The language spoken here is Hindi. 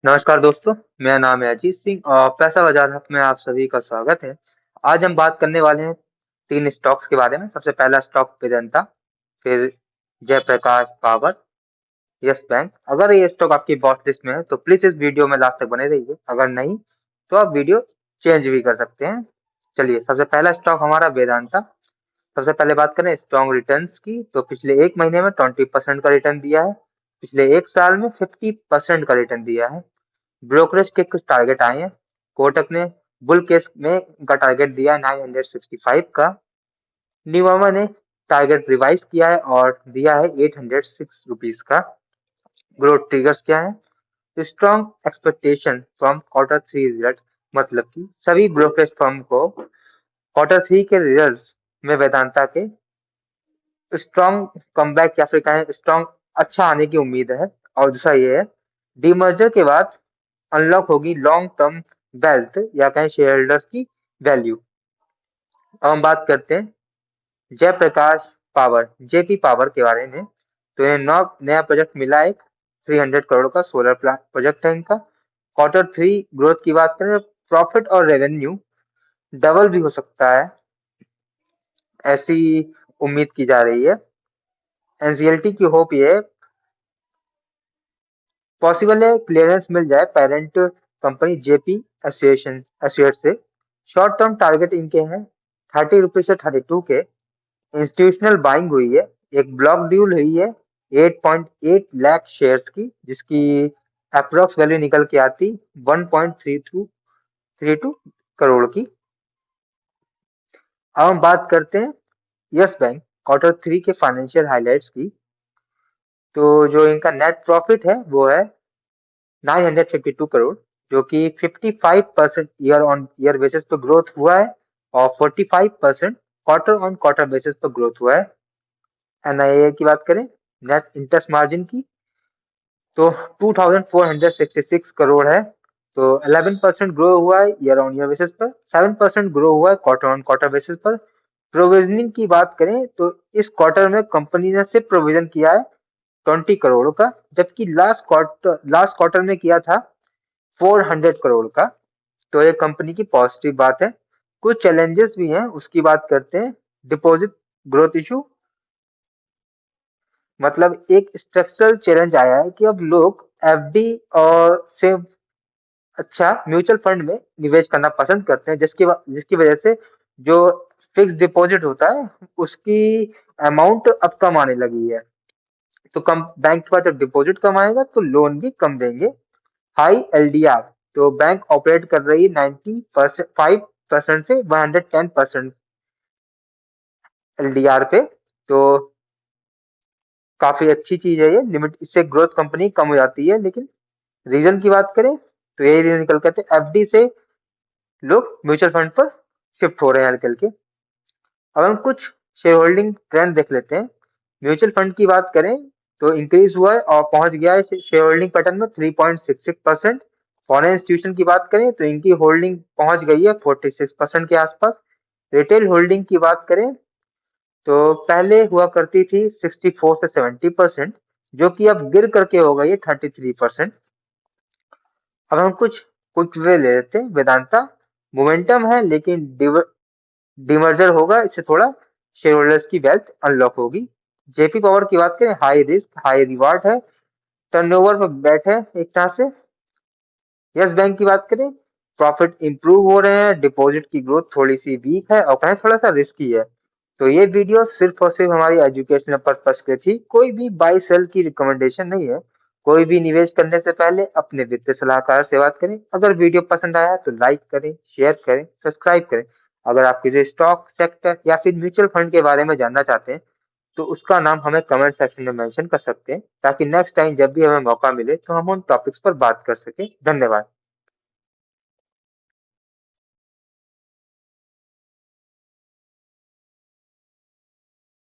नमस्कार दोस्तों, मेरा नाम है अजीत सिंह और पैसा बाजार हक में आप सभी का स्वागत है। आज हम बात करने वाले हैं 3 स्टॉक्स के बारे में। सबसे पहला स्टॉक वेदांता, फिर जयप्रकाश पावर, यस बैंक। अगर ये स्टॉक आपकी वॉच लिस्ट में है तो प्लीज इस वीडियो में लास्ट तक बने रहिए। अगर नहीं तो आप वीडियो चेंज भी कर सकते हैं। चलिए, सबसे पहला स्टॉक हमारा वेदांता। सबसे पहले बात करें स्ट्रॉन्ग रिटर्न्स की, तो पिछले 1 महीने में 20% का रिटर्न दिया है। पिछले 1 साल में 50% का रिटर्न दिया है। ब्रोकरेज के कुछ टारगेट आए हैं। कोटक ने बुल केस में उनका टारगेट दिया है 965 का। निवामा ने टारगेट रिवाइज किया है और दिया है 806 रुपीज का। ग्रोथ ट्रिगर्स क्या है? Strong expectation from quarter three result, मतलब कि सभी ब्रोकरेज फर्म को क्वार्टर थ्री के रिजल्ट्स में वेदांता के स्ट्रॉन्ग कमबैक या फिर कहें स्ट्रॉन्ग अच्छा आने की उम्मीद है। और दूसरा ये है, डीमर्जर के बाद अनलॉक होगी लॉन्ग टर्म वेल्थ या कहें शेयर होल्डर्स की वैल्यू। अब हम बात करते हैं जयप्रकाश पावर, जेपी पावर के बारे में। तो इन्हें नया प्रोजेक्ट मिला है, 300 करोड़ का सोलर प्लांट प्रोजेक्ट है इनका। क्वार्टर थ्री ग्रोथ की बात करें, प्रॉफिट और रेवेन्यू डबल भी हो सकता है, ऐसी उम्मीद की जा रही है। एनसीएलटी की होप ये है, पॉसिबल है क्लियरेंस मिल जाए parent company JP association associate से। शॉर्ट टर्म टारगेट इनके हैं 30 रुपीज से 32 के। इंस्टीट्यूशनल बाइंग हुई है, एक ब्लॉक डील हुई है 8.8 लाख शेयर्स की, जिसकी अप्रोक्स वैल्यू निकल के आती 1.32 करोड़ की। अब हम बात करते हैं यस बैंक क्वार्टर थ्री के फाइनेंशियल हाइलाइट्स की। तो जो इनका नेट प्रॉफिट है वो है 952 करोड़, जो कि 55% ईयर ऑन ईयर बेसिस पर ग्रोथ हुआ है और 45% क्वार्टर ऑन क्वार्टर बेसिस पर ग्रोथ हुआ है। एनआईए की बात करें, नेट इंटरेस्ट मार्जिन की, तो 2466 करोड़ है। तो 11% ग्रो हुआ है ईयर ऑन ईयर बेसिस पर, 7% ग्रो हुआ है क्वार्टर ऑन क्वार्टर बेसिस पर। प्रोविजनिंग की बात करें तो इस क्वार्टर में कंपनी ने सिर्फ प्रोविजन किया है 20 करोड़ का, जबकि लास्ट क्वार्टर में किया था 400 करोड़ का। तो ये कंपनी की पॉजिटिव बात है। कुछ चैलेंजेस भी हैं, उसकी बात करते हैं। डिपॉजिट ग्रोथ इशू, मतलब एक स्ट्रक्चरल चैलेंज आया है कि अब लोग एफडी और से अच्छा म्यूचुअल फंड में निवेश करना पसंद करते हैं, जिसकी वजह से जो फिक्स डिपॉजिट होता है उसकी अमाउंट अब कम आने लगी है। तो कम बैंक के पास जब डिपॉजिट कम आएगा तो लोन भी कम देंगे। हाई एलडीआर, तो बैंक ऑपरेट कर रही है 95% से 110% एलडीआर पे। तो काफी अच्छी चीज है ये लिमिट, इससे ग्रोथ कंपनी कम हो जाती है। लेकिन रीजन की बात करें तो यही रीजन निकल करते एफडी से लोग म्यूचुअल फंड पर शिफ्ट हो रहे हैं निकल के। अब हम कुछ शेयर होल्डिंग ट्रेंड देख लेते हैं। म्यूचुअल फंड की बात करें तो इंक्रीज हुआ है और पहुंच गया है शेयर होल्डिंग पैटर्न में 3.66%। फॉरेन इंस्टीट्यूशन की बात करें तो इनकी होल्डिंग पहुंच गई है 46% के आसपास। रिटेल होल्डिंग की बात करें तो पहले हुआ करती थी 64 से 70%, जो कि अब गिर करके हो गई है 33%। अब हम कुछ कुछ वे ले लेते हैं। वेदांता मोमेंटम है, लेकिन डिमर्जर होगा, इससे थोड़ा शेयर होल्डर्स की वेल्थ अनलॉक होगी। जेपी पावर की बात करें, हाई रिस्क हाई रिवार्ड है, टर्नओवर पर बैठ है एक तरह से। यस बैंक की बात करें, प्रॉफिट इंप्रूव हो रहे हैं, डिपॉजिट की ग्रोथ थोड़ी सी वीक है और कहें थोड़ा सा रिस्की है। तो ये वीडियो सिर्फ और सिर्फ हमारी एजुकेशनल पर्पस के थी, कोई भी बाई सेल की रिकमेंडेशन नहीं है। कोई भी निवेश करने से पहले अपने वित्तीय सलाहकार से बात करें। अगर वीडियो पसंद आया तो लाइक करें, शेयर करें, सब्सक्राइब करें। अगर आप किसी स्टॉक सेक्टर या फिर म्यूचुअल फंड के बारे में जानना चाहते हैं तो उसका नाम हमें कमेंट सेक्शन में मेंशन कर सकते हैं, ताकि नेक्स्ट टाइम जब भी हमें मौका मिले तो हम उन टॉपिक्स पर बात कर सकें। धन्यवाद।